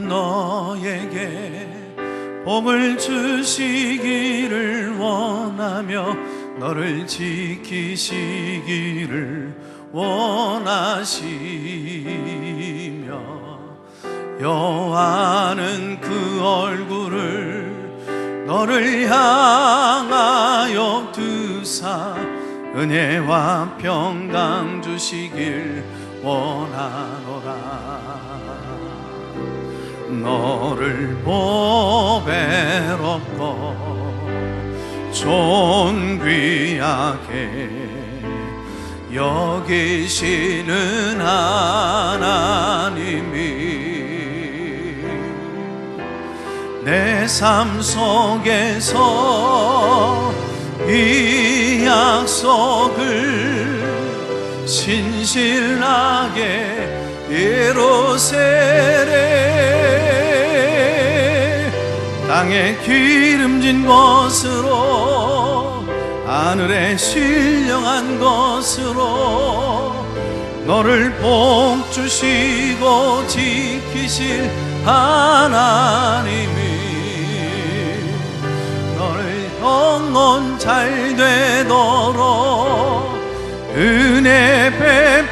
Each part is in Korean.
너에게 복을 주시기를 원하며 너를 지키시기를 원하시며 여호와는 그 얼굴을 너를 향하여 두사 은혜와 평강 주시길 원하노라. 너를 보배롭고 존귀하게 여기시는 하나님이 내 삶 속에서 이 약속을 신실하게 예루살렘 땅에 기름진 것으로 하늘에 신령한 것으로 너를 복 주시고 지키실 하나님이 너를 영원 잘 되도록 은혜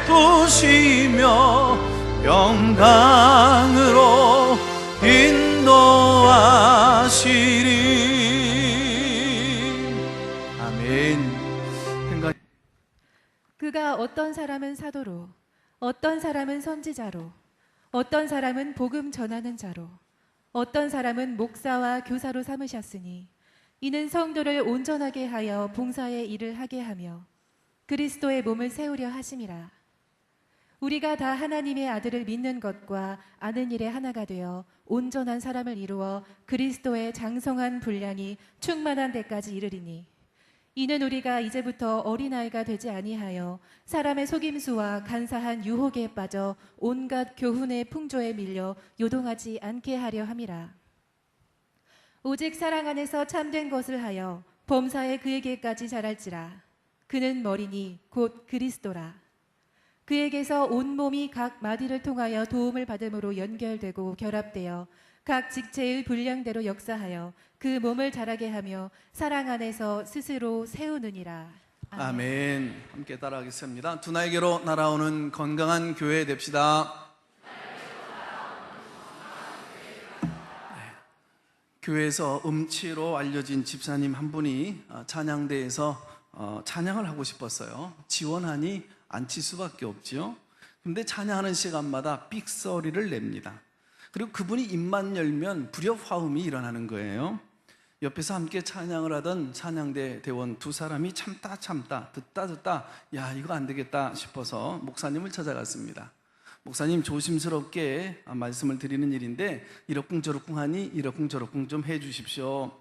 베푸시며 영광으로 인도하시리. 아멘. 그가 어떤 사람은 사도로, 어떤 사람은 선지자로, 어떤 사람은 복음 전하는 자로, 어떤 사람은 목사와 교사로 삼으셨으니 이는 성도를 온전하게 하여 봉사의 일을 하게 하며 그리스도의 몸을 세우려 하심이라. 우리가 다 하나님의 아들을 믿는 것과 아는 일에 하나가 되어 온전한 사람을 이루어 그리스도의 장성한 분량이 충만한 데까지 이르리니 이는 우리가 이제부터 어린아이가 되지 아니하여 사람의 속임수와 간사한 유혹에 빠져 온갖 교훈의 풍조에 밀려 요동하지 않게 하려 함이라. 오직 사랑 안에서 참된 것을 하여 범사에 그에게까지 자랄지라. 그는 머리니 곧 그리스도라. 그에게서 온 몸이 각 마디를 통하여 도움을 받음으로 연결되고 결합되어 각 직체의 분량대로 역사하여 그 몸을 자라게 하며 사랑 안에서 스스로 세우느니라. 아멘. 아멘. 함께 따라하겠습니다. 두 날개로 날아오는 건강한 교회 됩시다. 교회에서 음치로 알려진 집사님 한 분이 찬양대에서 찬양을 하고 싶었어요. 지원하니 앉힐 수밖에 없지요. 근데 찬양하는 시간마다 삑소리를 냅니다. 그리고 그분이 입만 열면 불협화음이 일어나는 거예요. 옆에서 함께 찬양을 하던 찬양대 대원 두 사람이 참다 듣다 야 이거 안 되겠다 싶어서 목사님을 찾아갔습니다. 목사님 조심스럽게 말씀을 드리는 일인데 이러쿵저러쿵 하니 이러쿵저러쿵 좀 해주십시오.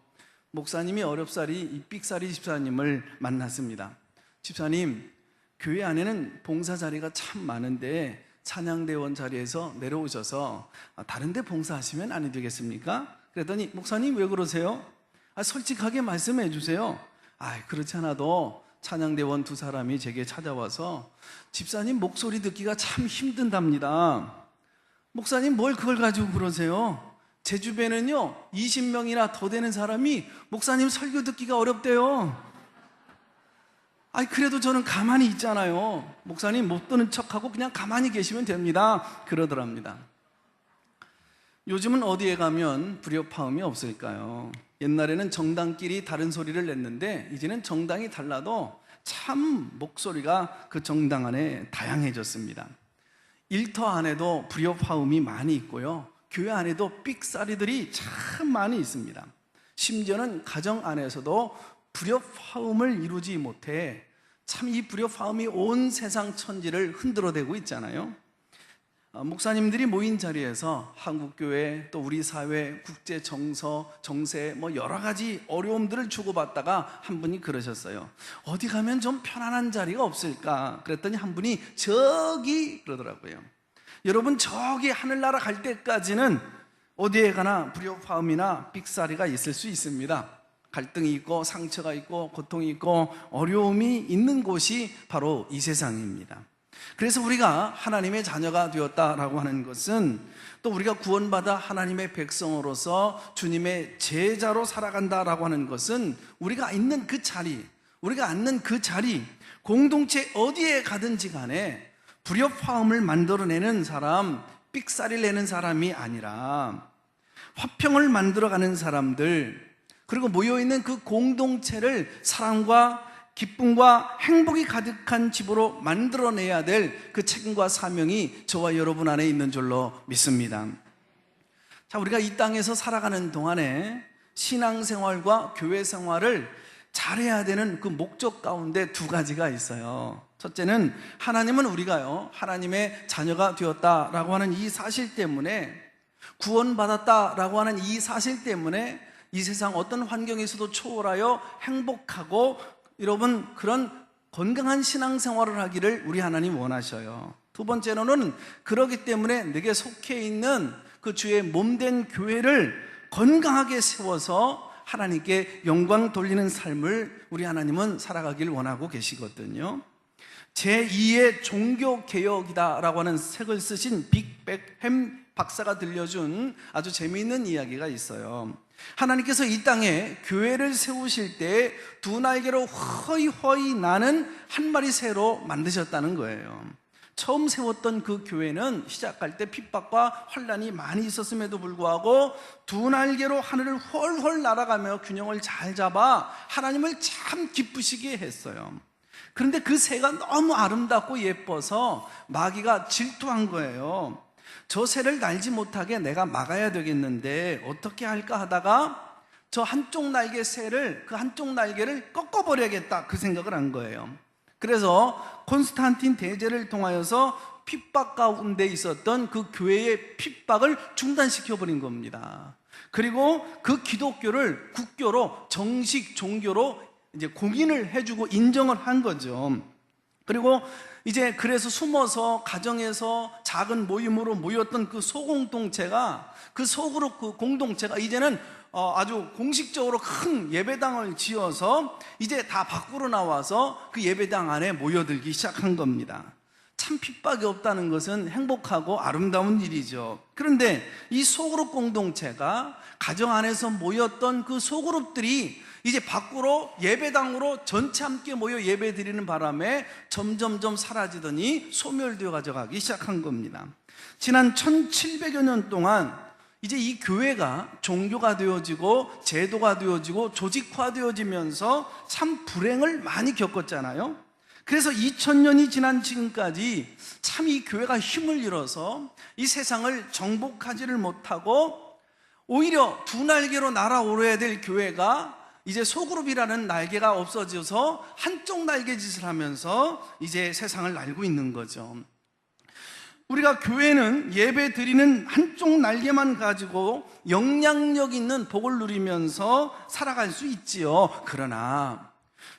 목사님이 어렵사리 이 삑사리 집사님을 만났습니다. 집사님, 교회 안에는 봉사 자리가 참 많은데 찬양대원 자리에서 내려오셔서 다른 데 봉사하시면 안 되겠습니까? 그랬더니 목사님 왜 그러세요? 솔직하게 말씀해 주세요. 그렇지 않아도 찬양대원 두 사람이 제게 찾아와서 집사님 목소리 듣기가 참 힘든답니다. 목사님 뭘 그걸 가지고 그러세요? 제 주변에는요 20명이나 더 되는 사람이 목사님 설교 듣기가 어렵대요. 그래도 저는 가만히 있잖아요. 목사님 못 듣는 척하고 그냥 가만히 계시면 됩니다. 그러더랍니다. 요즘은 어디에 가면 불협화음이 없을까요? 옛날에는 정당끼리 다른 소리를 냈는데 이제는 정당이 달라도 참 목소리가 그 정당 안에 다양해졌습니다. 일터 안에도 불협화음이 많이 있고요, 교회 안에도 삑사리들이 참 많이 있습니다. 심지어는 가정 안에서도 불협화음을 이루지 못해 참 이 불협화음이 온 세상 천지를 흔들어대고 있잖아요. 목사님들이 모인 자리에서 한국교회 또 우리 사회 국제 정세 여러 가지 어려움들을 주고받다가 한 분이 그러셨어요. 어디 가면 좀 편안한 자리가 없을까? 그랬더니 한 분이 저기 그러더라고요. 여러분 저기 하늘나라 갈 때까지는 어디에 가나 불협화음이나 삑사리가 있을 수 있습니다. 갈등이 있고 상처가 있고 고통이 있고 어려움이 있는 곳이 바로 이 세상입니다. 그래서 우리가 하나님의 자녀가 되었다라고 하는 것은 또 우리가 구원받아 하나님의 백성으로서 주님의 제자로 살아간다라고 하는 것은 우리가 있는 그 자리, 우리가 앉는 그 자리, 공동체 어디에 가든지 간에 불협화음을 만들어내는 사람, 삑사리를 내는 사람이 아니라 화평을 만들어가는 사람들, 그리고 모여있는 그 공동체를 사랑과 기쁨과 행복이 가득한 집으로 만들어내야 될 그 책임과 사명이 저와 여러분 안에 있는 줄로 믿습니다. 자, 우리가 이 땅에서 살아가는 동안에 신앙생활과 교회생활을 잘해야 되는 그 목적 가운데 두 가지가 있어요. 첫째는 하나님은 우리가요, 하나님의 자녀가 되었다라고 하는 이 사실 때문에, 구원받았다라고 하는 이 사실 때문에 이 세상 어떤 환경에서도 초월하여 행복하고 여러분 그런 건강한 신앙생활을 하기를 우리 하나님 원하셔요. 두 번째로는 그러기 때문에 내게 속해 있는 그 주의 몸된 교회를 건강하게 세워서 하나님께 영광 돌리는 삶을 우리 하나님은 살아가길 원하고 계시거든요. 제2의 종교개혁이다라고 하는 책을 쓰신 빅백햄 박사가 들려준 아주 재미있는 이야기가 있어요. 하나님께서 이 땅에 교회를 세우실 때 두 날개로 허이허이 나는 한 마리 새로 만드셨다는 거예요. 처음 세웠던 그 교회는 시작할 때 핍박과 환난이 많이 있었음에도 불구하고 두 날개로 하늘을 훨훨 날아가며 균형을 잘 잡아 하나님을 참 기쁘시게 했어요. 그런데 그 새가 너무 아름답고 예뻐서 마귀가 질투한 거예요. 저 새를 날지 못하게 내가 막아야 되겠는데 어떻게 할까 하다가 저 한쪽 날개 새를, 그 한쪽 날개를 꺾어버려야겠다, 그 생각을 한 거예요. 그래서 콘스탄틴 대제를 통하여서 핍박 가운데 있었던 그 교회의 핍박을 중단시켜버린 겁니다. 그리고 그 기독교를 국교로, 정식 종교로 이제 공인을 해주고 인정을 한 거죠. 그리고 이제 그래서 숨어서 가정에서 작은 모임으로 모였던 그 소공동체가, 그 소그룹 그 공동체가 이제는 아주 공식적으로 큰 예배당을 지어서 이제 다 밖으로 나와서 그 예배당 안에 모여들기 시작한 겁니다. 참 핍박이 없다는 것은 행복하고 아름다운 일이죠. 그런데 이 소그룹 공동체가 가정 안에서 모였던 그 소그룹들이 이제 밖으로 예배당으로 전체 함께 모여 예배 드리는 바람에 점점점 사라지더니 소멸되어 가져가기 시작한 겁니다. 지난 1700여 년 동안 이제 이 교회가 종교가 되어지고 제도가 되어지고 조직화되어지면서 참 불행을 많이 겪었잖아요. 그래서 2000년이 지난 지금까지 참 이 교회가 힘을 잃어서 이 세상을 정복하지를 못하고 오히려 두 날개로 날아오르야 될 교회가 이제 소그룹이라는 날개가 없어져서 한쪽 날개짓을 하면서 이제 세상을 날고 있는 거죠. 우리가 교회는 예배 드리는 한쪽 날개만 가지고 영향력 있는 복을 누리면서 살아갈 수 있지요. 그러나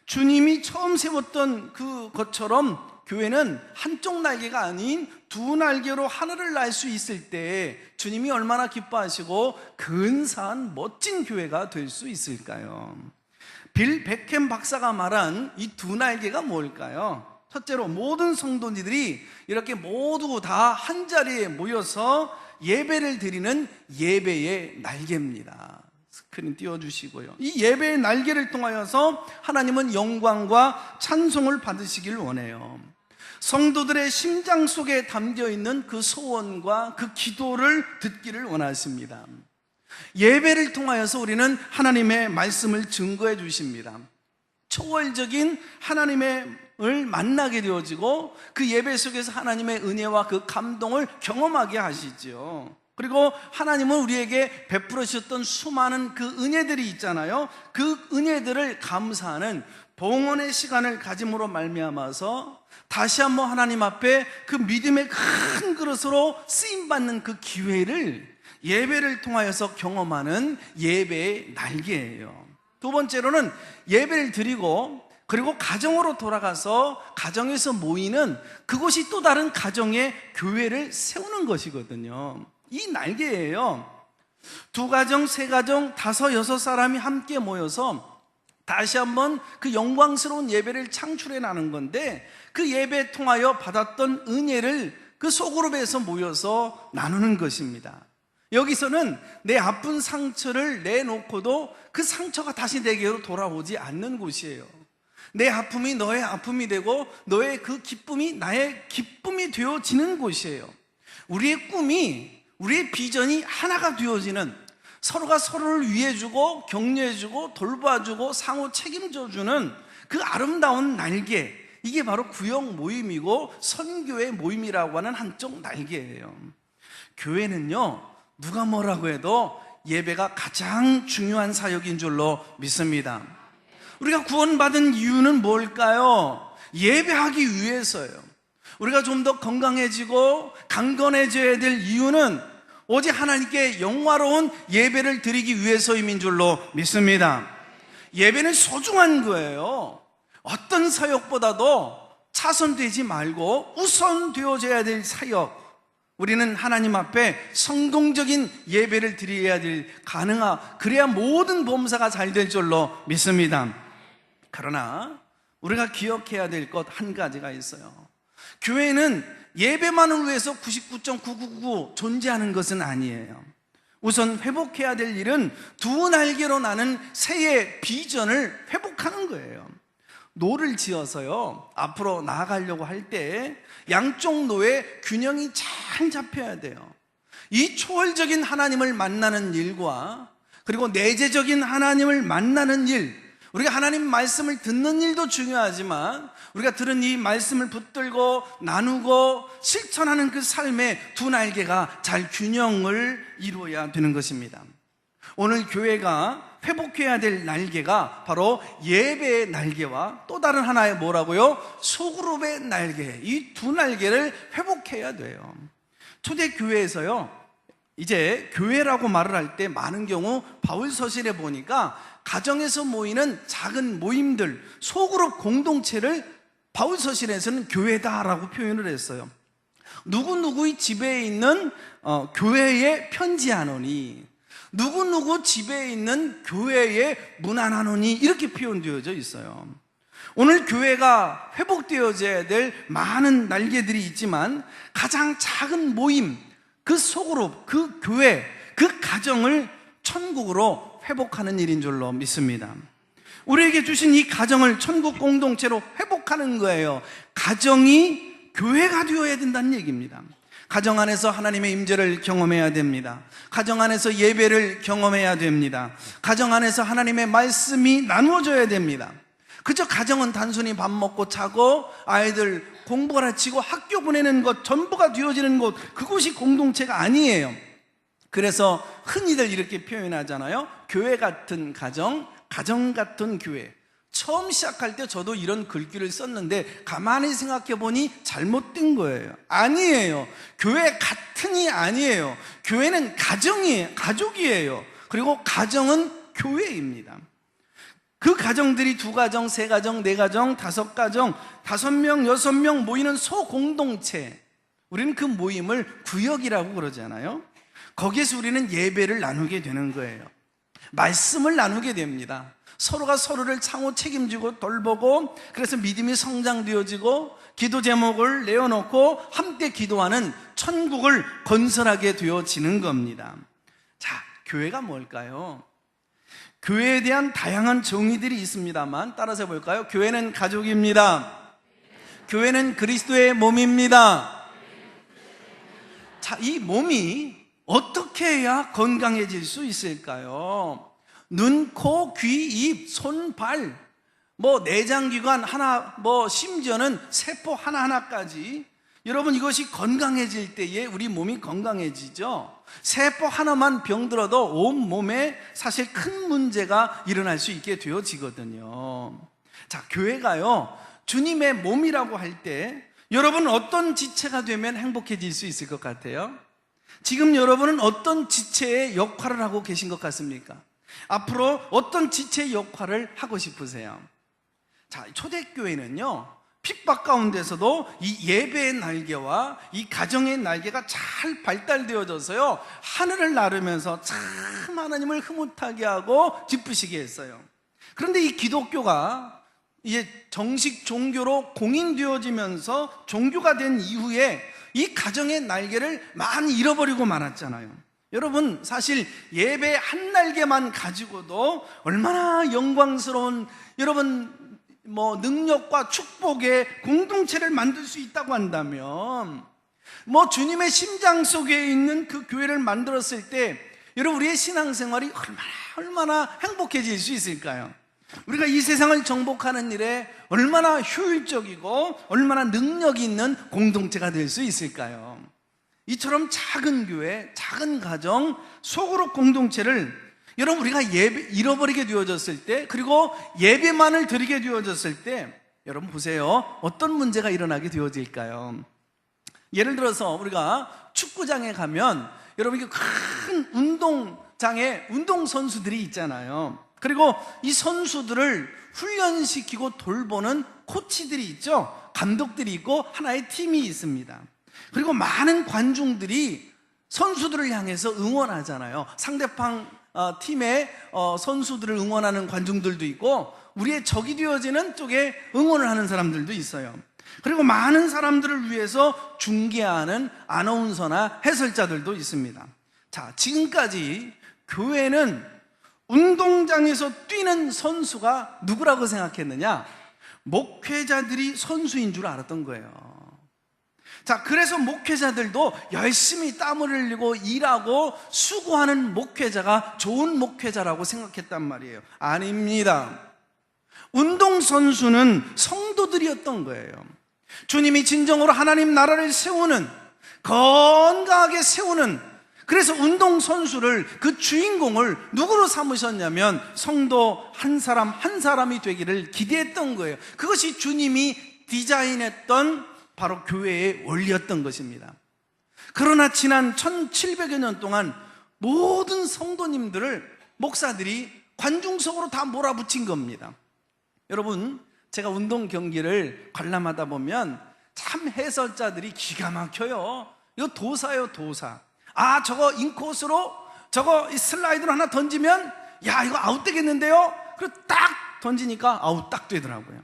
주님이 처음 세웠던 그것처럼 교회는 한쪽 날개가 아닌 두 날개로 하늘을 날 수 있을 때 주님이 얼마나 기뻐하시고 근사한 멋진 교회가 될 수 있을까요? 빌 베캠 박사가 말한 이 두 날개가 뭘까요? 첫째로 모든 성도들이 이렇게 모두 다 한 자리에 모여서 예배를 드리는 예배의 날개입니다. 스크린 띄워주시고요. 이 예배의 날개를 통하여서 하나님은 영광과 찬송을 받으시길 원해요. 성도들의 심장 속에 담겨있는 그 소원과 그 기도를 듣기를 원하십니다. 예배를 통하여서 우리는 하나님의 말씀을 증거해 주십니다. 초월적인 하나님을 만나게 되어지고 그 예배 속에서 하나님의 은혜와 그 감동을 경험하게 하시죠. 그리고 하나님은 우리에게 베풀어 주셨던 수많은 그 은혜들이 있잖아요. 그 은혜들을 감사하는 봉헌의 시간을 가짐으로 말미암아서 다시 한번 하나님 앞에 그 믿음의 큰 그릇으로 쓰임받는 그 기회를 예배를 통하여서 경험하는 예배의 날개예요. 두 번째로는 예배를 드리고 그리고 가정으로 돌아가서 가정에서 모이는 그곳이 또 다른 가정의 교회를 세우는 것이거든요. 이 날개예요. 두 가정, 세 가정, 다섯, 여섯 사람이 함께 모여서 다시 한번 그 영광스러운 예배를 창출해 나는 건데, 그 예배 통하여 받았던 은혜를 그 소그룹에서 모여서 나누는 것입니다. 여기서는 내 아픈 상처를 내놓고도 그 상처가 다시 내게로 돌아오지 않는 곳이에요. 내 아픔이 너의 아픔이 되고 너의 그 기쁨이 나의 기쁨이 되어지는 곳이에요. 우리의 꿈이, 우리의 비전이 하나가 되어지는, 서로가 서로를 위해주고 격려해주고 돌봐주고 상호 책임져주는 그 아름다운 날개, 이게 바로 구역 모임이고 선교의 모임이라고 하는 한쪽 날개예요. 교회는요, 누가 뭐라고 해도 예배가 가장 중요한 사역인 줄로 믿습니다. 우리가 구원받은 이유는 뭘까요? 예배하기 위해서요. 우리가 좀 더 건강해지고 강건해져야 될 이유는 오직 하나님께 영화로운 예배를 드리기 위해서임인 줄로 믿습니다. 예배는 소중한 거예요. 어떤 사역보다도 차선되지 말고 우선되어져야 될 사역. 우리는 하나님 앞에 성공적인 예배를 드려야 될, 그래야 모든 범사가 잘 될 줄로 믿습니다. 그러나 우리가 기억해야 될 것 한 가지가 있어요. 교회는 예배만을 위해서 99.999 존재하는 것은 아니에요. 우선 회복해야 될 일은 두 날개로 나는 새의 비전을 회복하는 거예요. 노를 지어서요, 앞으로 나아가려고 할 때 양쪽 노의 균형이 잘 잡혀야 돼요. 이 초월적인 하나님을 만나는 일과 그리고 내재적인 하나님을 만나는 일, 우리가 하나님 말씀을 듣는 일도 중요하지만 우리가 들은 이 말씀을 붙들고 나누고 실천하는 그 삶의 두 날개가 잘 균형을 이루어야 되는 것입니다. 오늘 교회가 회복해야 될 날개가 바로 예배의 날개와 또 다른 하나의 뭐라고요? 소그룹의 날개, 이 두 날개를 회복해야 돼요. 초대교회에서요, 이제 교회라고 말을 할 때 많은 경우 바울 서신에 보니까 가정에서 모이는 작은 모임들, 소그룹 공동체를 바울 서신에서는 교회다라고 표현을 했어요. 누구누구의 집에 있는 교회에 편지하노니, 누구누구 집에 있는 교회에 문안하노니, 이렇게 표현되어져 있어요. 오늘 교회가 회복되어져야 될 많은 날개들이 있지만 가장 작은 모임, 그 소그룹, 그 교회, 그 가정을 천국으로 회복하는 일인 줄로 믿습니다. 우리에게 주신 이 가정을 천국 공동체로 회복하는 거예요. 가정이 교회가 되어야 된다는 얘기입니다. 가정 안에서 하나님의 임재를 경험해야 됩니다. 가정 안에서 예배를 경험해야 됩니다. 가정 안에서 하나님의 말씀이 나누어져야 됩니다. 그저 가정은 단순히 밥 먹고 자고 아이들 공부 가르치고 학교 보내는 것 전부가 되어지는 곳, 그곳이 공동체가 아니에요. 그래서 흔히들 이렇게 표현하잖아요. 교회 같은 가정, 가정 같은 교회. 처음 시작할 때 저도 이런 글귀를 썼는데 가만히 생각해 보니 잘못된 거예요. 아니에요. 교회 같은이 아니에요. 교회는 가정이에요. 가족이에요. 그리고 가정은 교회입니다. 그 가정들이 2가정, 3가정, 4가정, 5가정, 5명, 6명 모이는 소공동체. 우리는 그 모임을 구역이라고 그러잖아요. 거기에서 우리는 예배를 나누게 되는 거예요. 말씀을 나누게 됩니다. 서로가 서로를 상호 책임지고 돌보고, 그래서 믿음이 성장되어지고 기도 제목을 내어놓고 함께 기도하는 천국을 건설하게 되어지는 겁니다. 자, 교회가 뭘까요? 교회에 대한 다양한 정의들이 있습니다만 따라서 해볼까요? 교회는 가족입니다. 교회는 그리스도의 몸입니다. 자, 이 몸이 어떻게 해야 건강해질 수 있을까요? 눈, 코, 귀, 입, 손, 발, 내장기관 하나, 심지어는 세포 하나하나까지, 여러분, 이것이 건강해질 때에 우리 몸이 건강해지죠. 세포 하나만 병들어도 온 몸에 사실 큰 문제가 일어날 수 있게 되어지거든요. 자, 교회가요, 주님의 몸이라고 할 때 여러분 어떤 지체가 되면 행복해질 수 있을 것 같아요? 지금 여러분은 어떤 지체의 역할을 하고 계신 것 같습니까? 앞으로 어떤 지체의 역할을 하고 싶으세요? 자, 초대교회는요, 핍박 가운데서도 이 예배의 날개와 이 가정의 날개가 잘 발달되어져서요, 하늘을 나르면서 참 하나님을 흐뭇하게 하고 기쁘시게 했어요. 그런데 이 기독교가 이제 정식 종교로 공인되어지면서 종교가 된 이후에 이 가정의 날개를 많이 잃어버리고 말았잖아요. 여러분, 사실 예배 한 날개만 가지고도 얼마나 영광스러운 여러분 능력과 축복의 공동체를 만들 수 있다고 한다면, 주님의 심장 속에 있는 그 교회를 만들었을 때 여러분, 우리의 신앙생활이 얼마나 행복해질 수 있을까요? 우리가 이 세상을 정복하는 일에 얼마나 효율적이고 얼마나 능력이 있는 공동체가 될 수 있을까요? 이처럼 작은 교회, 작은 가정, 소그룹 공동체를 여러분, 우리가 잃어버리게 되어졌을 때, 그리고 예배만을 드리게 되어졌을 때, 여러분 보세요, 어떤 문제가 일어나게 되어질까요? 예를 들어서 우리가 축구장에 가면 여러분, 이게 큰 운동장에 운동선수들이 있잖아요. 그리고 이 선수들을 훈련시키고 돌보는 코치들이 있죠. 감독들이 있고 하나의 팀이 있습니다. 그리고 많은 관중들이 선수들을 향해서 응원하잖아요. 상대방 팀의 선수들을 응원하는 관중들도 있고, 우리의 적이 되어지는 쪽에 응원을 하는 사람들도 있어요. 그리고 많은 사람들을 위해서 중계하는 아나운서나 해설자들도 있습니다. 자, 지금까지 교회는 운동장에서 뛰는 선수가 누구라고 생각했느냐? 목회자들이 선수인 줄 알았던 거예요. 자, 그래서 목회자들도 열심히 땀을 흘리고 일하고 수고하는 목회자가 좋은 목회자라고 생각했단 말이에요. 아닙니다. 운동선수는 성도들이었던 거예요. 주님이 진정으로 하나님 나라를 세우는, 건강하게 세우는, 그래서 운동선수를, 그 주인공을 누구로 삼으셨냐면 성도 한 사람 한 사람이 되기를 기대했던 거예요. 그것이 주님이 디자인했던 바로 교회의 원리였던 것입니다. 그러나 지난 1700여 년 동안 모든 성도님들을 목사들이 관중석으로 다 몰아붙인 겁니다. 여러분, 제가 운동 경기를 관람하다 보면 참 해설자들이 기가 막혀요. 이거 도사예요, 도사. 저거 인코스로 저거 슬라이드로 하나 던지면 이거 아웃 되겠는데요? 그리고 딱 던지니까 아웃 딱 되더라고요.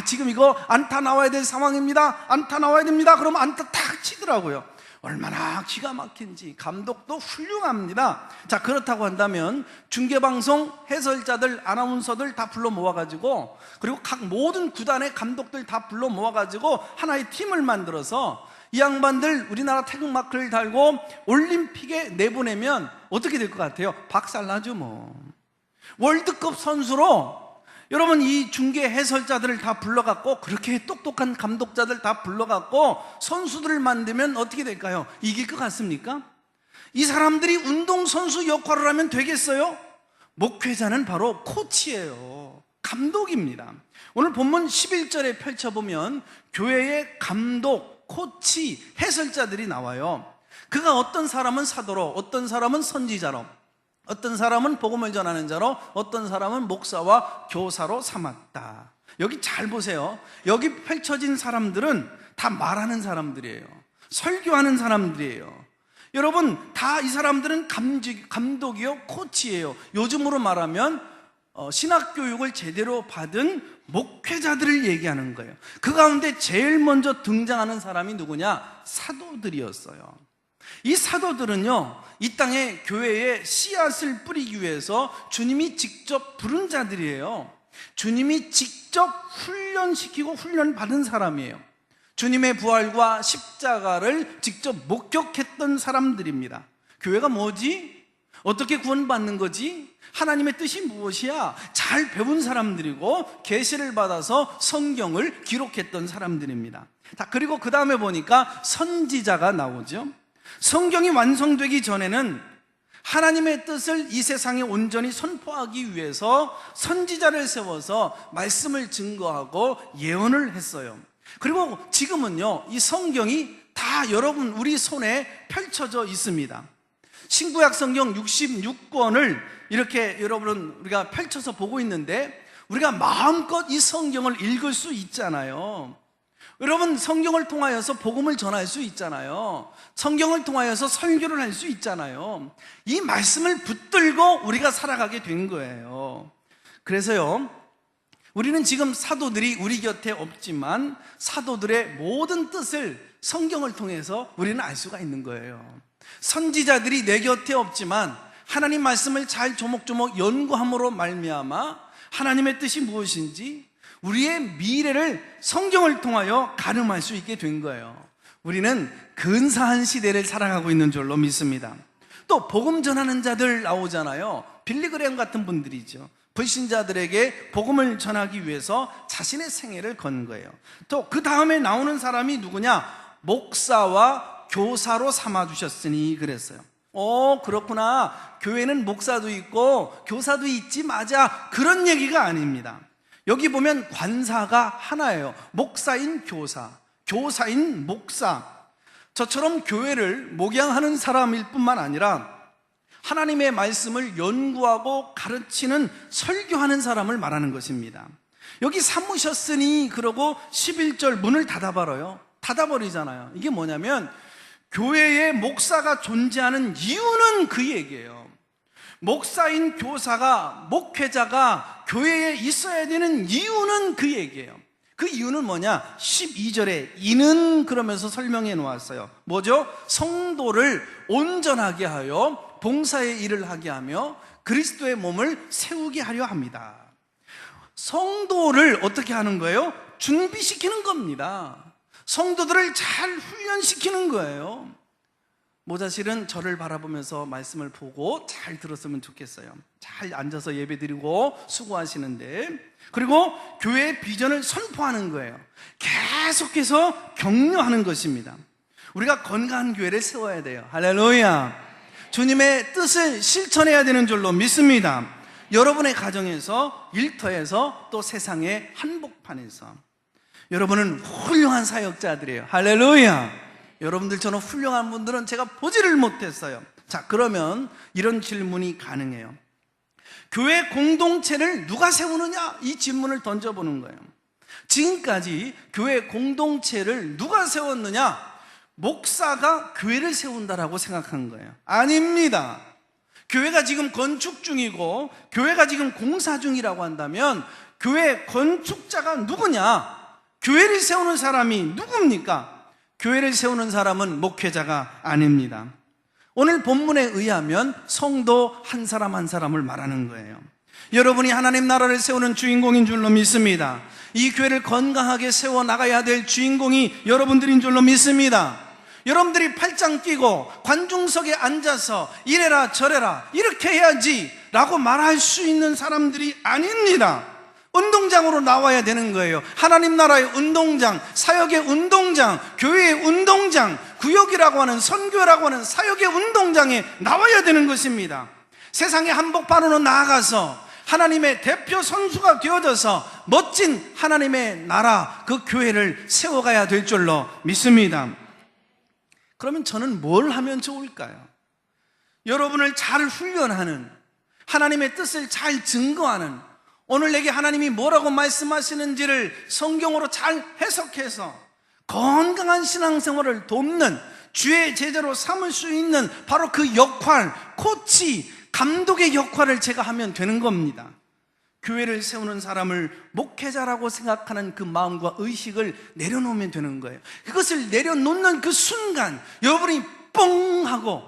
지금 이거 안타 나와야 될 상황입니다. 안타 나와야 됩니다. 그러면 안타 딱 치더라고요. 얼마나 기가 막힌지. 감독도 훌륭합니다. 자, 그렇다고 한다면 중계방송 해설자들, 아나운서들 다 불러 모아가지고, 그리고 각 모든 구단의 감독들 다 불러 모아가지고 하나의 팀을 만들어서 이 양반들 우리나라 태극마크를 달고 올림픽에 내보내면 어떻게 될 것 같아요? 박살나죠 뭐. 월드컵 선수로 여러분, 이 중계 해설자들을 다 불러갖고, 그렇게 똑똑한 감독자들 다 불러갖고 선수들을 만들면 어떻게 될까요? 이길 것 같습니까? 이 사람들이 운동선수 역할을 하면 되겠어요? 목회자는 바로 코치예요. 감독입니다. 오늘 본문 11절에 펼쳐보면 교회의 감독, 코치, 해설자들이 나와요. 그가 어떤 사람은 사도로, 어떤 사람은 선지자로, 어떤 사람은 복음을 전하는 자로, 어떤 사람은 목사와 교사로 삼았다. 여기 잘 보세요. 여기 펼쳐진 사람들은 다 말하는 사람들이에요. 설교하는 사람들이에요. 여러분, 다 이 사람들은 감독이요, 코치예요. 요즘으로 말하면 신학교육을 제대로 받은 목회자들을 얘기하는 거예요. 그 가운데 제일 먼저 등장하는 사람이 누구냐? 사도들이었어요. 이 사도들은요, 이 땅에 교회에 씨앗을 뿌리기 위해서 주님이 직접 부른 자들이에요. 주님이 직접 훈련시키고 훈련받은 사람이에요. 주님의 부활과 십자가를 직접 목격했던 사람들입니다. 교회가 뭐지? 어떻게 구원받는 거지? 하나님의 뜻이 무엇이야? 잘 배운 사람들이고 계시를 받아서 성경을 기록했던 사람들입니다. 그리고 그 다음에 보니까 선지자가 나오죠. 성경이 완성되기 전에는 하나님의 뜻을 이 세상에 온전히 선포하기 위해서 선지자를 세워서 말씀을 증거하고 예언을 했어요. 그리고 지금은요, 이 성경이 다 여러분 우리 손에 펼쳐져 있습니다. 신구약 성경 66권을 이렇게 여러분 우리가 펼쳐서 보고 있는데, 우리가 마음껏 이 성경을 읽을 수 있잖아요. 여러분, 성경을 통하여서 복음을 전할 수 있잖아요. 성경을 통하여서 설교를 할 수 있잖아요. 이 말씀을 붙들고 우리가 살아가게 된 거예요. 그래서요, 우리는 지금 사도들이 우리 곁에 없지만 사도들의 모든 뜻을 성경을 통해서 우리는 알 수가 있는 거예요. 선지자들이 내 곁에 없지만 하나님 말씀을 잘 조목조목 연구함으로 말미암아 하나님의 뜻이 무엇인지 우리의 미래를 성경을 통하여 가늠할 수 있게 된 거예요. 우리는 근사한 시대를 살아가고 있는 줄로 믿습니다. 또 복음 전하는 자들 나오잖아요. 빌리그램 같은 분들이죠. 불신자들에게 복음을 전하기 위해서 자신의 생애를 건 거예요. 또 그 다음에 나오는 사람이 누구냐? 목사와 교사로 삼아주셨으니 그랬어요. 그렇구나. 교회는 목사도 있고 교사도 있지, 맞아. 그런 얘기가 아닙니다. 여기 보면 관사가 하나예요. 목사인 교사, 교사인 목사. 저처럼 교회를 목양하는 사람일 뿐만 아니라 하나님의 말씀을 연구하고 가르치는, 설교하는 사람을 말하는 것입니다. 여기 삼으셨으니 그러고 11절 문을 닫아버리잖아요. 이게 뭐냐면 교회에 목사가 존재하는 이유는 그 얘기예요. 목사인 교사가, 목회자가 교회에 있어야 되는 이유는 그 얘기예요. 그 이유는 뭐냐? 12절에 이는 그러면서 설명해 놓았어요. 뭐죠? 성도를 온전하게 하여 봉사의 일을 하게 하며 그리스도의 몸을 세우게 하려 합니다. 성도를 어떻게 하는 거예요? 준비시키는 겁니다. 성도들을 잘 훈련시키는 거예요. 모자실은 저를 바라보면서 말씀을 보고 잘 들었으면 좋겠어요. 잘 앉아서 예배드리고 수고하시는데, 그리고 교회의 비전을 선포하는 거예요. 계속해서 격려하는 것입니다. 우리가 건강한 교회를 세워야 돼요. 할렐루야. 주님의 뜻을 실천해야 되는 줄로 믿습니다. 여러분의 가정에서, 일터에서, 또 세상의 한복판에서 여러분은 훌륭한 사역자들이에요. 할렐루야. 여러분들처럼 훌륭한 분들은 제가 보지를 못했어요. 자, 그러면 이런 질문이 가능해요. 교회 공동체를 누가 세우느냐? 이 질문을 던져보는 거예요. 지금까지 교회 공동체를 누가 세웠느냐? 목사가 교회를 세운다라고 생각한 거예요. 아닙니다. 교회가 지금 건축 중이고 교회가 지금 공사 중이라고 한다면 교회 건축자가 누구냐? 교회를 세우는 사람이 누굽니까? 교회를 세우는 사람은 목회자가 아닙니다. 오늘 본문에 의하면 성도 한 사람 한 사람을 말하는 거예요. 여러분이 하나님 나라를 세우는 주인공인 줄로 믿습니다. 이 교회를 건강하게 세워나가야 될 주인공이 여러분들인 줄로 믿습니다. 여러분들이 팔짱 끼고 관중석에 앉아서 이래라 저래라 이렇게 해야지 라고 말할 수 있는 사람들이 아닙니다. 운동장으로 나와야 되는 거예요. 하나님 나라의 운동장, 사역의 운동장, 교회의 운동장, 구역이라고 하는, 선교라고 하는 사역의 운동장에 나와야 되는 것입니다. 세상의 한복판으로 나아가서 하나님의 대표 선수가 되어져서 멋진 하나님의 나라, 그 교회를 세워가야 될 줄로 믿습니다. 그러면 저는 뭘 하면 좋을까요? 여러분을 잘 훈련하는, 하나님의 뜻을 잘 증거하는, 오늘 내게 하나님이 뭐라고 말씀하시는지를 성경으로 잘 해석해서 건강한 신앙생활을 돕는, 주의 제자로 삼을 수 있는 바로 그 역할, 코치, 감독의 역할을 제가 하면 되는 겁니다. 교회를 세우는 사람을 목회자라고 생각하는 그 마음과 의식을 내려놓으면 되는 거예요. 그것을 내려놓는 그 순간 여러분이 뻥 하고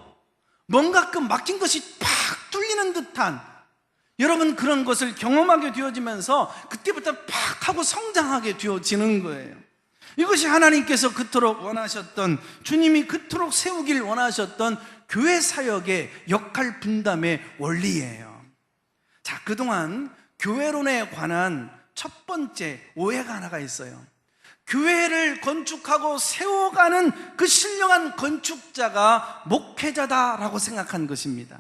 뭔가 그 막힌 것이 팍 뚫리는 듯한, 여러분 그런 것을 경험하게 되어지면서 그때부터 팍 하고 성장하게 되어지는 거예요. 이것이 하나님께서 그토록 원하셨던, 주님이 그토록 세우길 원하셨던 교회 사역의 역할 분담의 원리예요. 자, 그동안 교회론에 관한 첫 번째 오해가 하나가 있어요. 교회를 건축하고 세워가는 그 신령한 건축자가 목회자다라고 생각한 것입니다.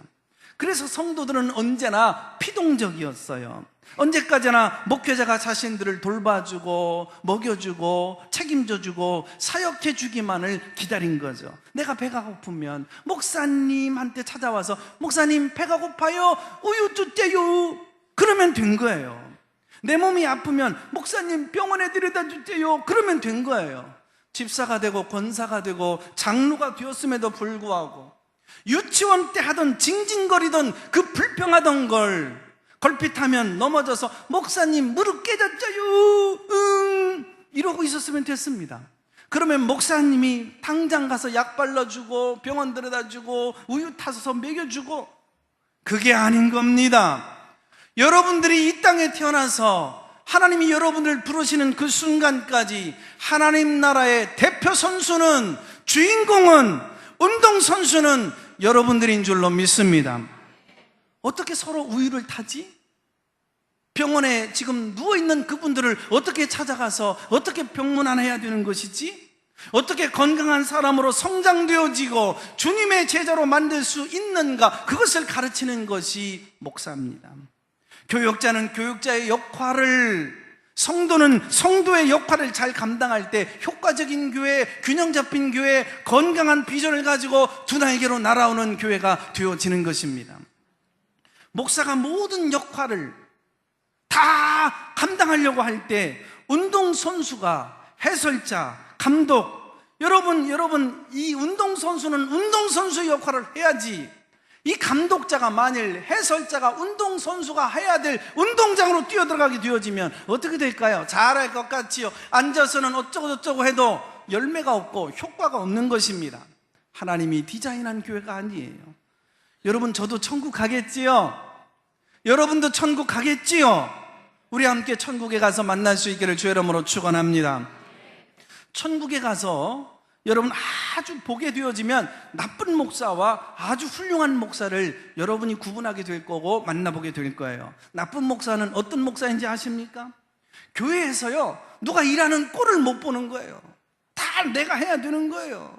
그래서 성도들은 언제나 피동적이었어요. 언제까지나 목회자가 자신들을 돌봐주고 먹여주고 책임져주고 사역해주기만을 기다린 거죠. 내가 배가 고프면 목사님한테 찾아와서 목사님 배가 고파요, 우유 주세요, 그러면 된 거예요. 내 몸이 아프면 목사님 병원에 데려다 주세요, 그러면 된 거예요. 집사가 되고 권사가 되고 장로가 되었음에도 불구하고 유치원 때 하던 징징거리던 그 불평하던 걸 걸핏하면 넘어져서 목사님 무릎 깨졌어요, 이러고 있었으면 됐습니다. 그러면 목사님이 당장 가서 약 발라주고 병원 데려다주고 우유 타서 먹여주고, 그게 아닌 겁니다. 여러분들이 이 땅에 태어나서 하나님이 여러분을 부르시는 그 순간까지 하나님 나라의 대표 선수는, 주인공은, 운동선수는 여러분들인 줄로 믿습니다. 어떻게 서로 우유를 타지? 병원에 지금 누워있는 그분들을 어떻게 찾아가서 어떻게 병문안해야 되는 것이지? 어떻게 건강한 사람으로 성장되어지고 주님의 제자로 만들 수 있는가, 그것을 가르치는 것이 목사입니다. 교역자는 교역자의 역할을, 성도는 성도의 역할을 잘 감당할 때 효과적인 교회, 균형 잡힌 교회, 건강한 비전을 가지고 두 날개로 날아오는 교회가 되어지는 것입니다. 목사가 모든 역할을 다 감당하려고 할 때 운동선수가, 해설자, 감독, 여러분 이 운동선수는 운동선수의 역할을 해야지, 이 감독자가 만일 해설자가 운동선수가 해야 될 운동장으로 뛰어들어가게 되어지면 어떻게 될까요? 잘할 것 같지요. 앉아서는 어쩌고저쩌고 해도 열매가 없고 효과가 없는 것입니다. 하나님이 디자인한 교회가 아니에요. 여러분, 저도 천국 가겠지요? 여러분도 천국 가겠지요? 우리 함께 천국에 가서 만날 수 있기를 주의 이름으로 축원합니다. 천국에 가서 여러분 아주 보게 되어지면 나쁜 목사와 아주 훌륭한 목사를 여러분이 구분하게 될 거고 만나보게 될 거예요. 나쁜 목사는 어떤 목사인지 아십니까? 교회에서요, 누가 일하는 꼴을 못 보는 거예요. 다 내가 해야 되는 거예요.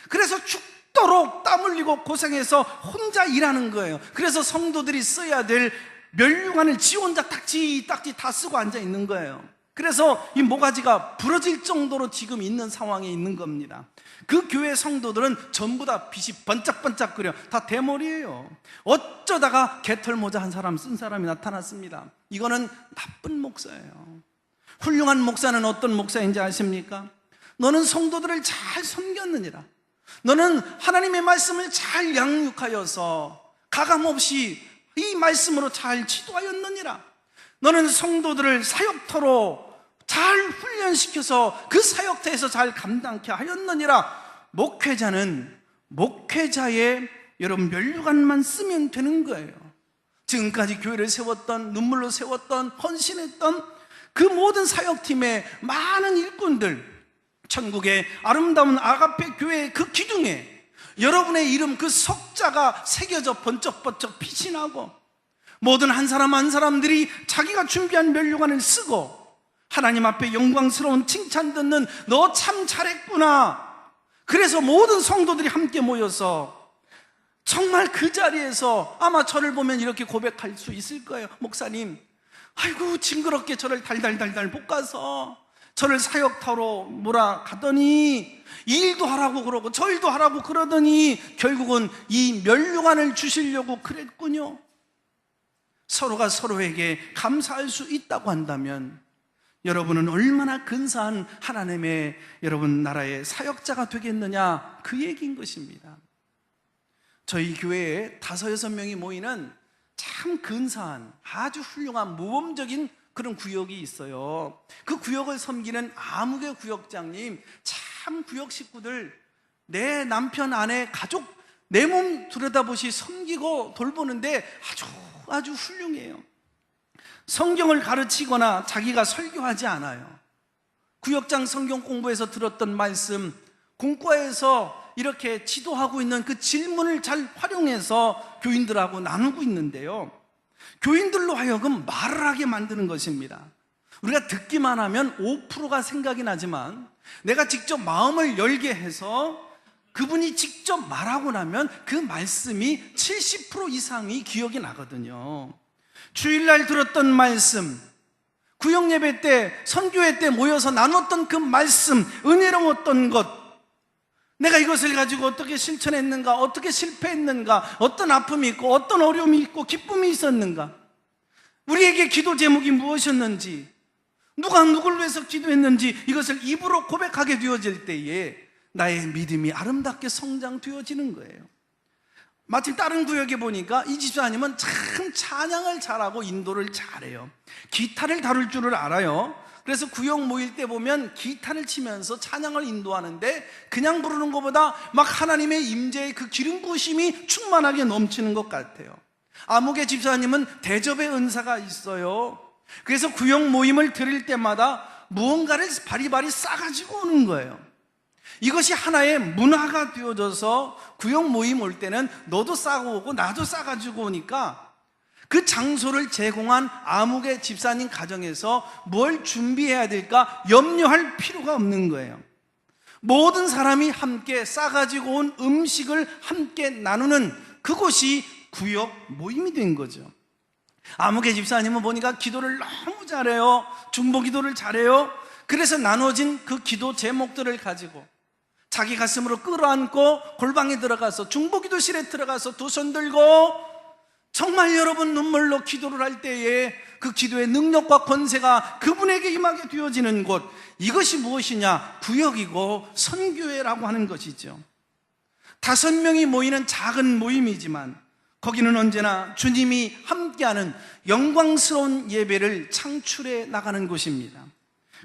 그래서 죽도록 땀 흘리고 고생해서 혼자 일하는 거예요. 그래서 성도들이 써야 될 면류관을 지 혼자 딱지 다 쓰고 앉아 있는 거예요. 그래서 이 모가지가 부러질 정도로 지금 있는 상황에 있는 겁니다. 그 교회 성도들은 전부 다 빛이 번쩍번쩍거려, 다 대머리예요. 어쩌다가 개털 모자 한 사람 쓴 사람이 나타났습니다. 이거는 나쁜 목사예요. 훌륭한 목사는 어떤 목사인지 아십니까? 너는 성도들을 잘 섬겼느니라. 너는 하나님의 말씀을 잘 양육하여서 가감없이 이 말씀으로 잘 지도하였느니라. 너는 성도들을 사역터로 잘 훈련시켜서 그 사역터에서 잘 감당케 하였느니라. 목회자는 목회자의 여러분 면류관만 쓰면 되는 거예요. 지금까지 교회를 세웠던, 눈물로 세웠던, 헌신했던 그 모든 사역팀의 많은 일꾼들, 천국의 아름다운 아가페 교회의 그 기둥에 여러분의 이름, 그 석자가 새겨져 번쩍번쩍 빛이 나고, 모든 한 사람 한 사람들이 자기가 준비한 면류관을 쓰고 하나님 앞에 영광스러운 칭찬 듣는 너 참 잘했구나. 그래서 모든 성도들이 함께 모여서 정말 그 자리에서 아마 저를 보면 이렇게 고백할 수 있을 거예요. 목사님, 아이고 징그럽게 저를 달달달달 볶아서 저를 사역터로 몰아가더니 이 일도 하라고 그러고 저 일도 하라고 그러더니 결국은 이 면류관을 주시려고 그랬군요. 서로가 서로에게 감사할 수 있다고 한다면 여러분은 얼마나 근사한 하나님의 여러분 나라의 사역자가 되겠느냐, 그 얘기인 것입니다. 저희 교회에 5-6명이 모이는 참 근사한 아주 훌륭한 모범적인 그런 구역이 있어요. 그 구역을 섬기는 아무개 구역장님, 참 구역 식구들, 내 남편, 아내, 가족, 내 몸 들여다보시 섬기고 돌보는데 아주 훌륭해요. 성경을 가르치거나 자기가 설교하지 않아요. 구역장 성경 공부에서 들었던 말씀, 공과에서 이렇게 지도하고 있는 그 질문을 잘 활용해서 교인들하고 나누고 있는데요, 교인들로 하여금 말을 하게 만드는 것입니다. 우리가 듣기만 하면 5%가 생각이 나지만 내가 직접 마음을 열게 해서 그분이 직접 말하고 나면 그 말씀이 70% 이상이 기억이 나거든요. 주일날 들었던 말씀, 구역예배 때, 선교회 때 모여서 나눴던 그 말씀, 은혜로웠던 것, 내가 이것을 가지고 어떻게 실천했는가, 어떻게 실패했는가, 어떤 아픔이 있고 어떤 어려움이 있고 기쁨이 있었는가, 우리에게 기도 제목이 무엇이었는지, 누가 누굴 위해서 기도했는지, 이것을 입으로 고백하게 되어질 때에 나의 믿음이 아름답게 성장되어지는 거예요. 마침 다른 구역에 보니까 이 집사님은 참 찬양을 잘하고 인도를 잘해요. 기타를 다룰 줄을 알아요. 그래서 구역 모일 때 보면 기타를 치면서 찬양을 인도하는데 그냥 부르는 것보다 막 하나님의 임재의 그 기름 부으심이 충만하게 넘치는 것 같아요. 아무개 집사님은 대접의 은사가 있어요. 그래서 구역 모임을 드릴 때마다 무언가를 바리바리 싸가지고 오는 거예요. 이것이 하나의 문화가 되어져서 구역 모임 올 때는 너도 싸고 오고 나도 싸가지고 오니까 그 장소를 제공한 아무개 집사님 가정에서 뭘 준비해야 될까 염려할 필요가 없는 거예요. 모든 사람이 함께 싸가지고 온 음식을 함께 나누는 그곳이 구역 모임이 된 거죠. 아무개 집사님은 보니까 기도를 너무 잘해요. 중보 기도를 잘해요. 그래서 나눠진 그 기도 제목들을 가지고 자기 가슴으로 끌어안고 골방에 들어가서 중보기도실에 들어가서 두 손 들고 정말 여러분 눈물로 기도를 할 때에 그 기도의 능력과 권세가 그분에게 임하게 되어지는 곳, 이것이 무엇이냐? 구역이고 선교회라고 하는 것이죠. 5명이 모이는 작은 모임이지만 거기는 언제나 주님이 함께하는 영광스러운 예배를 창출해 나가는 곳입니다.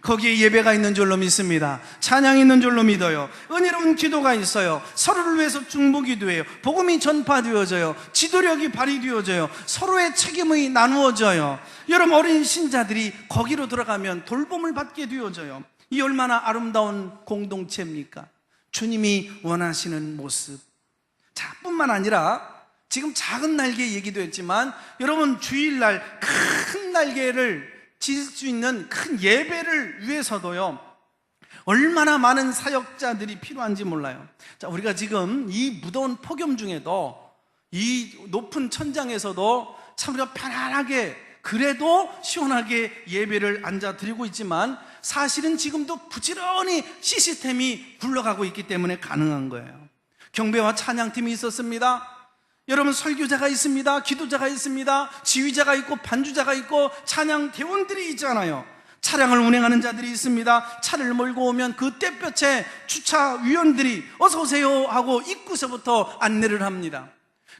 거기에 예배가 있는 줄로 믿습니다. 찬양이 있는 줄로 믿어요. 은혜로운 기도가 있어요. 서로를 위해서 중보기도해요. 복음이 전파되어져요. 지도력이 발휘되어져요. 서로의 책임이 나누어져요. 여러분, 어린 신자들이 거기로 들어가면 돌봄을 받게 되어져요. 이 얼마나 아름다운 공동체입니까? 주님이 원하시는 모습. 자, 뿐만 아니라 지금 작은 날개 얘기도 했지만 여러분, 주일날 큰 날개를 질 수 있는 큰 예배를 위해서도요, 얼마나 많은 사역자들이 필요한지 몰라요. 자, 우리가 지금 이 무더운 폭염 중에도 이 높은 천장에서도 참 우리가 편안하게 그래도 시원하게 예배를 앉아 드리고 있지만 사실은 지금도 부지런히 시스템이 굴러가고 있기 때문에 가능한 거예요. 경배와 찬양팀이 있었습니다. 여러분, 설교자가 있습니다. 기도자가 있습니다. 지휘자가 있고 반주자가 있고 찬양 대원들이 있잖아요. 차량을 운행하는 자들이 있습니다. 차를 몰고 오면 그 떼볕에 주차위원들이 어서 오세요 하고 입구서부터 안내를 합니다.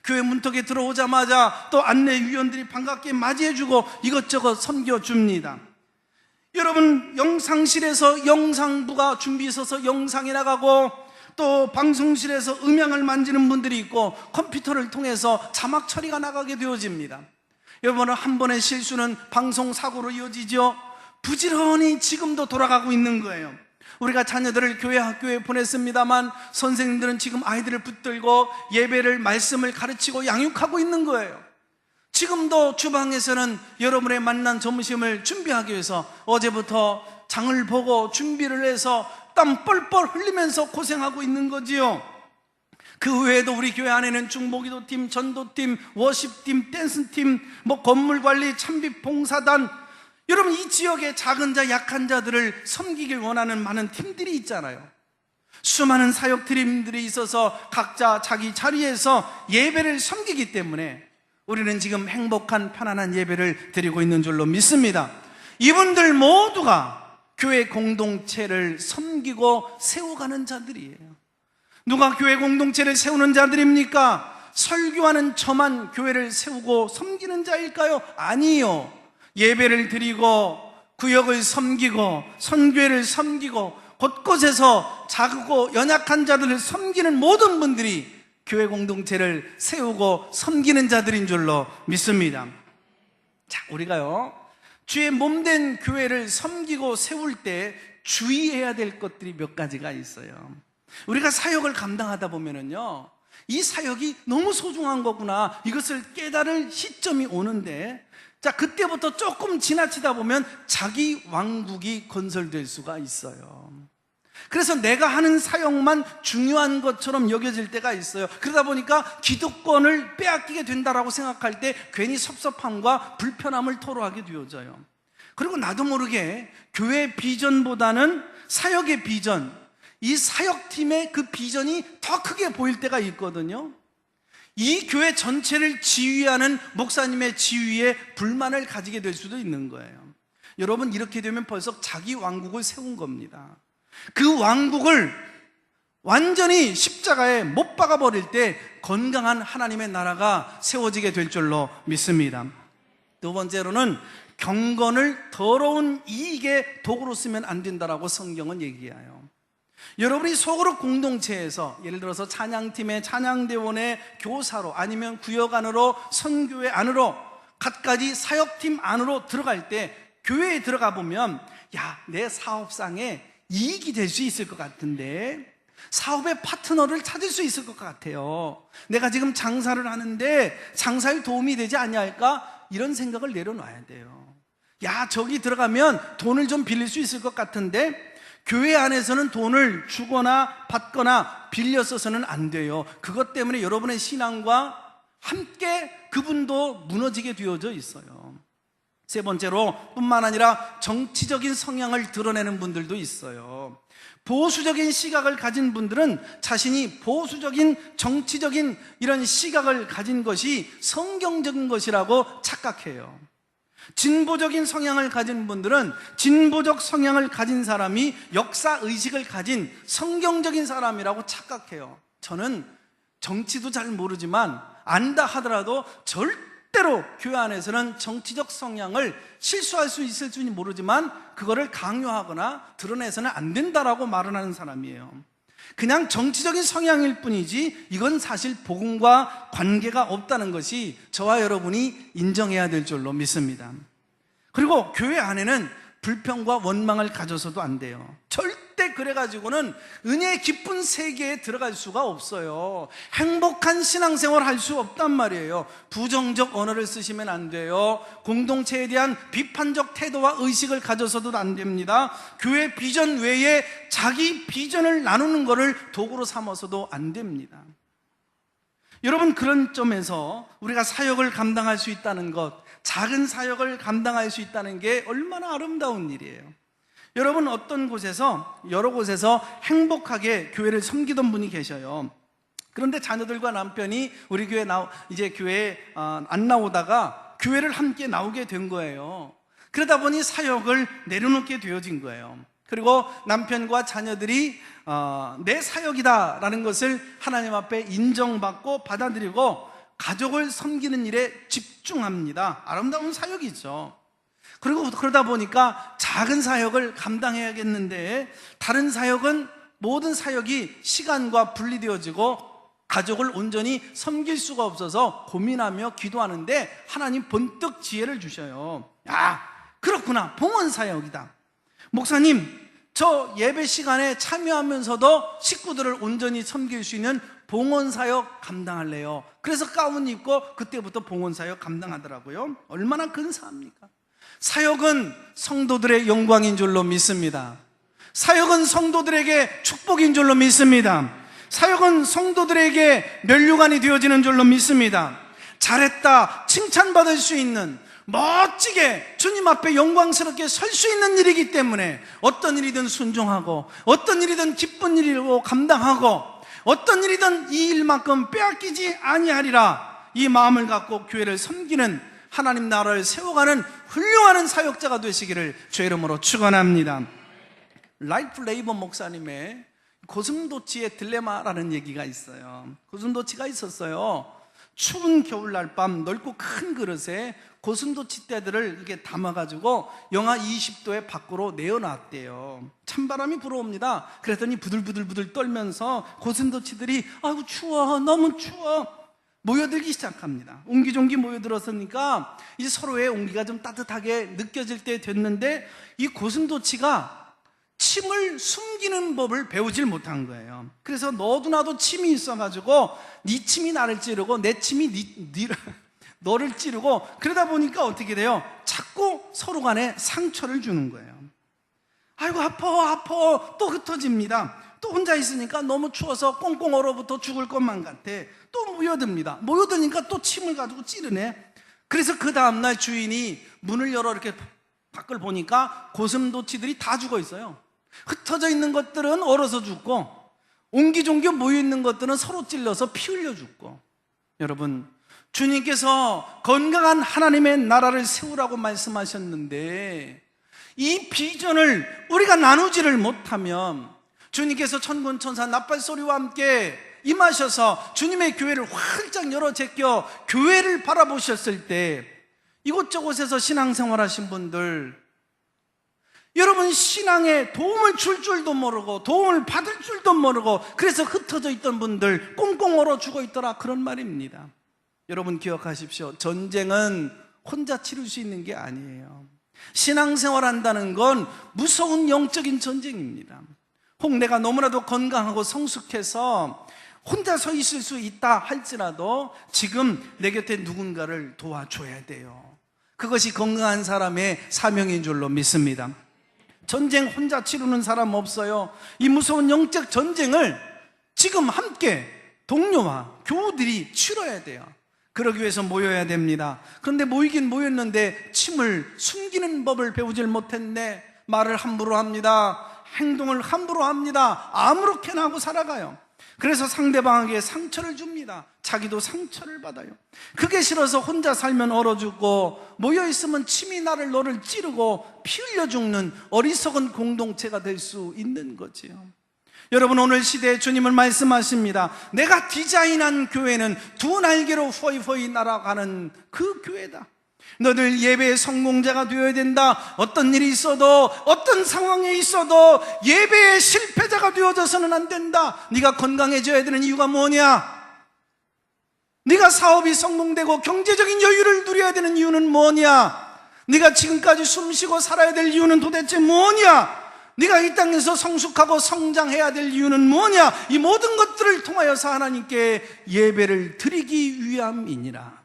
교회 문턱에 들어오자마자 또 안내위원들이 반갑게 맞이해주고 이것저것 섬겨줍니다. 여러분, 영상실에서 영상부가 준비 있어서 영상이 나가고 또 방송실에서 음향을 만지는 분들이 있고 컴퓨터를 통해서 자막 처리가 나가게 되어집니다. 여러분, 한 번의 실수는 방송 사고로 이어지죠. 부지런히 지금도 돌아가고 있는 거예요. 우리가 자녀들을 교회 학교에 보냈습니다만 선생님들은 지금 아이들을 붙들고 예배를 말씀을 가르치고 양육하고 있는 거예요. 지금도 주방에서는 여러분의 만난 점심을 준비하기 위해서 어제부터 장을 보고 준비를 해서 땀 뻘뻘 흘리면서 고생하고 있는 거지요. 그 외에도 우리 교회 안에는 중보기도팀, 전도팀, 워십팀, 댄스팀, 건물관리, 찬빛 봉사단, 여러분, 이 지역의 작은 자, 약한 자들을 섬기길 원하는 많은 팀들이 있잖아요. 수많은 사역팀들이 있어서 각자 자기 자리에서 예배를 섬기기 때문에 우리는 지금 행복한 편안한 예배를 드리고 있는 줄로 믿습니다. 이분들 모두가 교회 공동체를 섬기고 세워가는 자들이에요. 누가 교회 공동체를 세우는 자들입니까? 설교하는 저만 교회를 세우고 섬기는 자일까요? 아니요. 예배를 드리고 구역을 섬기고 선교회를 섬기고 곳곳에서 작고 연약한 자들을 섬기는 모든 분들이 교회 공동체를 세우고 섬기는 자들인 줄로 믿습니다. 자, 우리가요, 주의 몸된 교회를 섬기고 세울 때 주의해야 될 것들이 몇 가지가 있어요. 우리가 사역을 감당하다 보면은요, 이 사역이 너무 소중한 거구나, 이것을 깨달을 시점이 오는데, 자, 그때부터 조금 지나치다 보면 자기 왕국이 건설될 수가 있어요. 그래서 내가 하는 사역만 중요한 것처럼 여겨질 때가 있어요. 그러다 보니까 기득권을 빼앗기게 된다라고 생각할 때 괜히 섭섭함과 불편함을 토로하게 되어져요. 그리고 나도 모르게 교회 비전보다는 사역의 비전, 이 사역팀의 그 비전이 더 크게 보일 때가 있거든요. 이 교회 전체를 지휘하는 목사님의 지휘에 불만을 가지게 될 수도 있는 거예요. 여러분, 이렇게 되면 벌써 자기 왕국을 세운 겁니다. 그 왕국을 완전히 십자가에 못 박아 버릴 때 건강한 하나님의 나라가 세워지게 될 줄로 믿습니다. 두 번째로는 경건을 더러운 이익의 도구로 쓰면 안 된다라고 성경은 얘기해요. 여러분이 소그룹 공동체에서 예를 들어서 찬양팀의 찬양대원의 교사로 아니면 구역 안으로 선교회 안으로 갖가지 사역팀 안으로 들어갈 때 교회에 들어가 보면 야, 내 사업상에 이익이 될 수 있을 것 같은데 사업의 파트너를 찾을 수 있을 것 같아요. 내가 지금 장사를 하는데 장사에 도움이 되지 않을까? 이런 생각을 내려놔야 돼요. 야, 저기 들어가면 돈을 좀 빌릴 수 있을 것 같은데 교회 안에서는 돈을 주거나 받거나 빌려 써서는 안 돼요. 그것 때문에 여러분의 신앙과 함께 그분도 무너지게 되어져 있어요. 세 번째로 뿐만 아니라 정치적인 성향을 드러내는 분들도 있어요. 보수적인 시각을 가진 분들은 자신이 보수적인 정치적인 이런 시각을 가진 것이 성경적인 것이라고 착각해요. 진보적인 성향을 가진 분들은 진보적 성향을 가진 사람이 역사의식을 가진 성경적인 사람이라고 착각해요. 저는 정치도 잘 모르지만 안다 하더라도 절대로 교회 안에서는 정치적 성향을 실수할 수 있을지 모르지만 그거를 강요하거나 드러내서는 안 된다라고 말을 하는 사람이에요. 그냥 정치적인 성향일 뿐이지 이건 사실 복음과 관계가 없다는 것이 저와 여러분이 인정해야 될 줄로 믿습니다. 그리고 교회 안에는 불평과 원망을 가져서도 안 돼요. 절대 그래가지고는 은혜의 깊은 세계에 들어갈 수가 없어요. 행복한 신앙생활 할 수 없단 말이에요. 부정적 언어를 쓰시면 안 돼요. 공동체에 대한 비판적 태도와 의식을 가져서도 안 됩니다. 교회 비전 외에 자기 비전을 나누는 것을 도구로 삼아서도 안 됩니다. 여러분, 그런 점에서 우리가 사역을 감당할 수 있다는 것, 작은 사역을 감당할 수 있다는 게 얼마나 아름다운 일이에요. 여러분, 어떤 곳에서 여러 곳에서 행복하게 교회를 섬기던 분이 계셔요. 그런데 자녀들과 남편이 우리 교회 이제 교회에 안 나오다가 교회를 함께 나오게 된 거예요. 그러다 보니 사역을 내려놓게 되어진 거예요. 그리고 남편과 자녀들이 내 사역이다라는 것을 하나님 앞에 인정받고 받아들이고 가족을 섬기는 일에 집중합니다. 아름다운 사역이죠. 그리고 그러다 보니까 작은 사역을 감당해야겠는데 다른 사역은 모든 사역이 시간과 분리되어지고 가족을 온전히 섬길 수가 없어서 고민하며 기도하는데 하나님 번뜩 지혜를 주셔요. 야, 그렇구나, 봉헌사역이다. 목사님, 저 예배 시간에 참여하면서도 식구들을 온전히 섬길 수 있는 봉헌사역 감당할래요. 그래서 가운 입고 그때부터 봉헌사역 감당하더라고요. 얼마나 근사합니까? 사역은 성도들의 영광인 줄로 믿습니다. 사역은 성도들에게 축복인 줄로 믿습니다. 사역은 성도들에게 면류관이 되어지는 줄로 믿습니다. 잘했다 칭찬받을 수 있는, 멋지게 주님 앞에 영광스럽게 설 수 있는 일이기 때문에 어떤 일이든 순종하고 어떤 일이든 기쁜 일이고 감당하고 어떤 일이든 이 일만큼 빼앗기지 아니하리라, 이 마음을 갖고 교회를 섬기는, 하나님 나라를 세워가는 훌륭한 사역자가 되시기를 주의 이름으로 축원합니다. 라이프 레이번 목사님의 고슴도치의 딜레마라는 얘기가 있어요. 고슴도치가 있었어요. 추운 겨울날 밤 넓고 큰 그릇에 고슴도치 떼들을 이렇게 담아가지고 영하 20도에 밖으로 내어놨대요. 찬바람이 불어옵니다. 그랬더니 부들부들 떨면서 고슴도치들이 아이고 추워, 너무 추워, 모여들기 시작합니다. 옹기종기 모여들었으니까 이제 서로의 온기가 좀 따뜻하게 느껴질 때 됐는데 이 고슴도치가 침을 숨기는 법을 배우질 못한 거예요. 그래서 너도 나도 침이 있어가지고 네 침이 나를 찌르고 내 침이 너를 찌르고, 그러다 보니까 어떻게 돼요? 자꾸 서로 간에 상처를 주는 거예요. 아이고 아파 또 흩어집니다. 또 혼자 있으니까 너무 추워서 꽁꽁 얼어붙어 죽을 것만 같아. 또 모여듭니다. 모여드니까 또 침을 가지고 찌르네. 그래서 그 다음날 주인이 문을 열어 이렇게 밖을 보니까 고슴도치들이 다 죽어 있어요. 흩어져 있는 것들은 얼어서 죽고 옹기종기 모여있는 것들은 서로 찔러서 피 흘려 죽고. 여러분, 주님께서 건강한 하나님의 나라를 세우라고 말씀하셨는데 이 비전을 우리가 나누지를 못하면, 주님께서 천군천사 납발소리와 함께 임하셔서 주님의 교회를 활짝 열어 제껴 교회를 바라보셨을 때 이곳저곳에서 신앙생활 하신 분들, 여러분 신앙에 도움을 줄 줄도 모르고 도움을 받을 줄도 모르고 그래서 흩어져 있던 분들 꽁꽁 얼어 죽어 있더라, 그런 말입니다. 여러분 기억하십시오. 전쟁은 혼자 치를 수 있는 게 아니에요. 신앙생활 한다는 건 무서운 영적인 전쟁입니다. 혹 내가 너무나도 건강하고 성숙해서 혼자 서 있을 수 있다 할지라도 지금 내 곁에 누군가를 도와줘야 돼요. 그것이 건강한 사람의 사명인 줄로 믿습니다. 전쟁 혼자 치르는 사람 없어요. 이 무서운 영적 전쟁을 지금 함께 동료와 교우들이 치러야 돼요. 그러기 위해서 모여야 됩니다. 그런데 모이긴 모였는데 침을 숨기는 법을 배우질 못했네. 말을 함부로 합니다. 행동을 함부로 합니다. 아무렇게나 하고 살아가요. 그래서 상대방에게 상처를 줍니다. 자기도 상처를 받아요. 그게 싫어서 혼자 살면 얼어 죽고 모여있으면 침이 나를 너를 찌르고 피 흘려 죽는 어리석은 공동체가 될 수 있는 거지요. 여러분, 오늘 시대에 주님은 말씀하십니다. 내가 디자인한 교회는 두 날개로 호이호이 날아가는 그 교회다. 너들 예배의 성공자가 되어야 된다. 어떤 일이 있어도 어떤 상황에 있어도 예배의 실패자가 되어져서는 안 된다. 네가 건강해져야 되는 이유가 뭐냐? 네가 사업이 성공되고 경제적인 여유를 누려야 되는 이유는 뭐냐? 네가 지금까지 숨쉬고 살아야 될 이유는 도대체 뭐냐? 네가 이 땅에서 성숙하고 성장해야 될 이유는 뭐냐? 이 모든 것들을 통하여서 하나님께 예배를 드리기 위함이니라.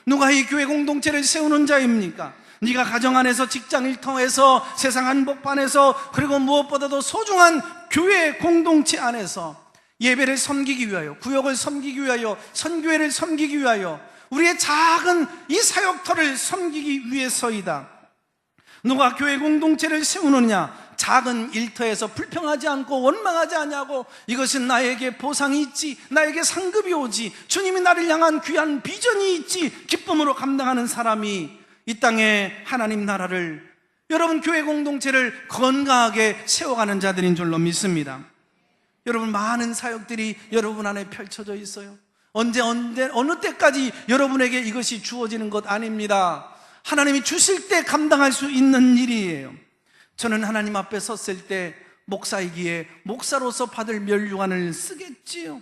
누가 이 교회 공동체를 세우는 자입니까? 네가 가정 안에서, 직장 일터에서, 세상 한복판에서, 그리고 무엇보다도 소중한 교회 공동체 안에서 예배를 섬기기 위하여, 구역을 섬기기 위하여, 선교회를 섬기기 위하여, 우리의 작은 이 사역터를 섬기기 위해서이다. 누가 교회 공동체를 세우느냐? 작은 일터에서 불평하지 않고 원망하지 않냐고, 이것은 나에게 보상이 있지, 나에게 상급이 오지, 주님이 나를 향한 귀한 비전이 있지, 기쁨으로 감당하는 사람이 이 땅에 하나님 나라를, 여러분 교회 공동체를 건강하게 세워가는 자들인 줄로 믿습니다. 여러분, 많은 사역들이 여러분 안에 펼쳐져 있어요. 언제 어느 때까지 여러분에게 이것이 주어지는 것 아닙니다. 하나님이 주실 때 감당할 수 있는 일이에요. 저는 하나님 앞에 섰을 때 목사이기에 목사로서 받을 면류관을 쓰겠지요.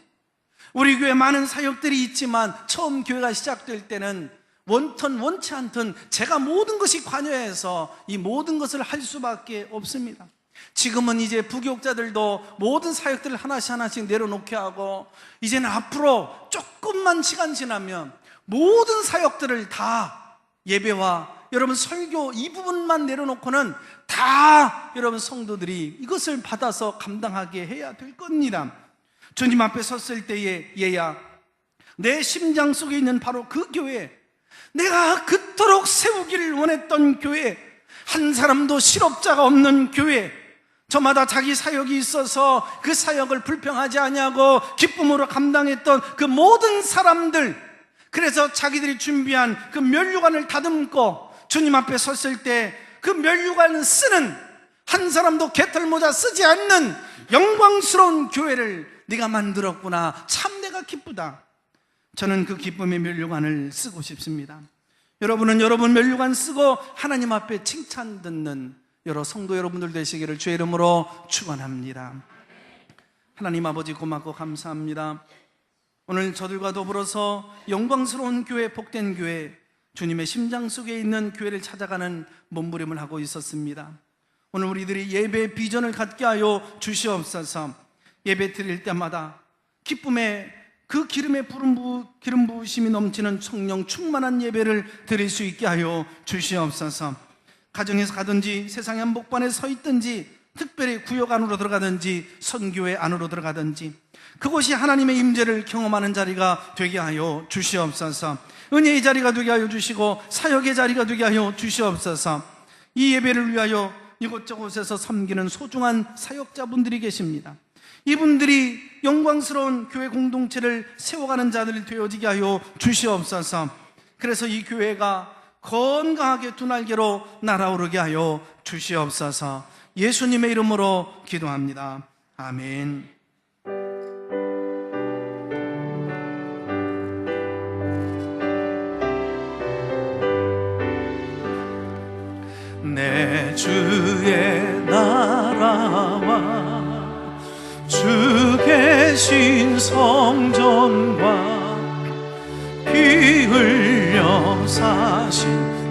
우리 교회 많은 사역들이 있지만 처음 교회가 시작될 때는 원턴 원치 않던 제가 모든 것이 관여해서 이 모든 것을 할 수밖에 없습니다. 지금은 이제 부교육자들도 모든 사역들을 하나씩 내려놓게 하고, 이제는 앞으로 조금만 시간 지나면 모든 사역들을 다 예배와 여러분 설교 이 부분만 내려놓고는 다 여러분 성도들이 이것을 받아서 감당하게 해야 될 겁니다. 주님 앞에 섰을 때에 얘야, 내 심장 속에 있는 바로 그 교회, 내가 그토록 세우기를 원했던 교회, 한 사람도 실업자가 없는 교회, 저마다 자기 사역이 있어서 그 사역을 불평하지 아니하고 기쁨으로 감당했던 그 모든 사람들, 그래서 자기들이 준비한 그 면류관을 다듬고 주님 앞에 섰을 때 그 면류관을 쓰는, 한 사람도 개털모자 쓰지 않는 영광스러운 교회를 네가 만들었구나, 참 내가 기쁘다. 저는 그 기쁨의 면류관을 쓰고 싶습니다. 여러분은 여러분 면류관 쓰고 하나님 앞에 칭찬 듣는 여러 성도 여러분들 되시기를 주의 이름으로 축원합니다. 하나님 아버지, 고맙고 감사합니다. 오늘 저들과 더불어서 영광스러운 교회, 복된 교회, 주님의 심장 속에 있는 교회를 찾아가는 몸부림을 하고 있었습니다. 오늘 우리들이 예배의 비전을 갖게 하여 주시옵소서. 예배 드릴 때마다 기쁨의 그 기름 부으심이 넘치는 성령 충만한 예배를 드릴 수 있게 하여 주시옵소서. 가정에서 가든지 세상의 한복판에 서 있든지, 특별히 구역 안으로 들어가든지 선교회 안으로 들어가든지 그곳이 하나님의 임재를 경험하는 자리가 되게 하여 주시옵소서. 은혜의 자리가 되게 하여 주시고 사역의 자리가 되게 하여 주시옵소서. 이 예배를 위하여 이곳저곳에서 섬기는 소중한 사역자분들이 계십니다. 이분들이 영광스러운 교회 공동체를 세워가는 자들이 되어지게 하여 주시옵소서. 그래서 이 교회가 건강하게 두 날개로 날아오르게 하여 주시옵소서. 예수님의 이름으로 기도합니다. 아멘. 내 주의 나라와 주 계신 성전과 피 흘려 사신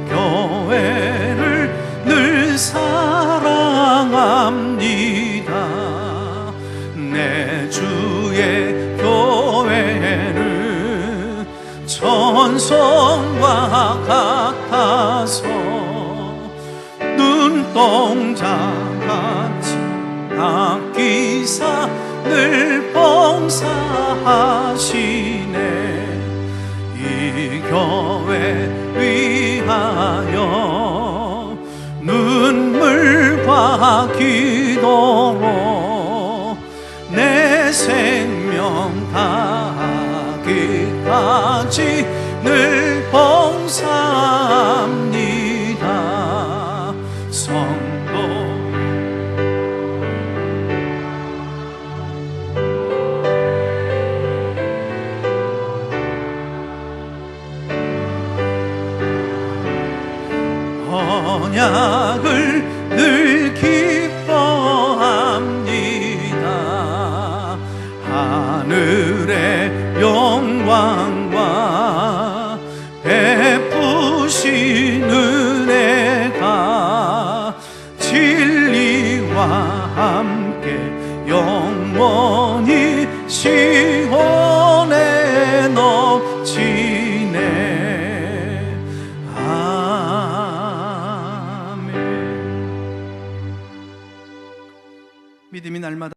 교회를 늘 사랑합니다. 내 주의 교회는 천성과 같아서 눈동자같이 아끼사 늘 봉사하시네. 이 교회 위하여 눈물과 기도로 내 생명 다하기까지 늘 봉사합니다. 성도 언약을 늘 기뻐합니다. 하늘의 영광과 베푸신 은혜가 진리와 함께 영원히 시온에 넘치네. 믿음이 날마다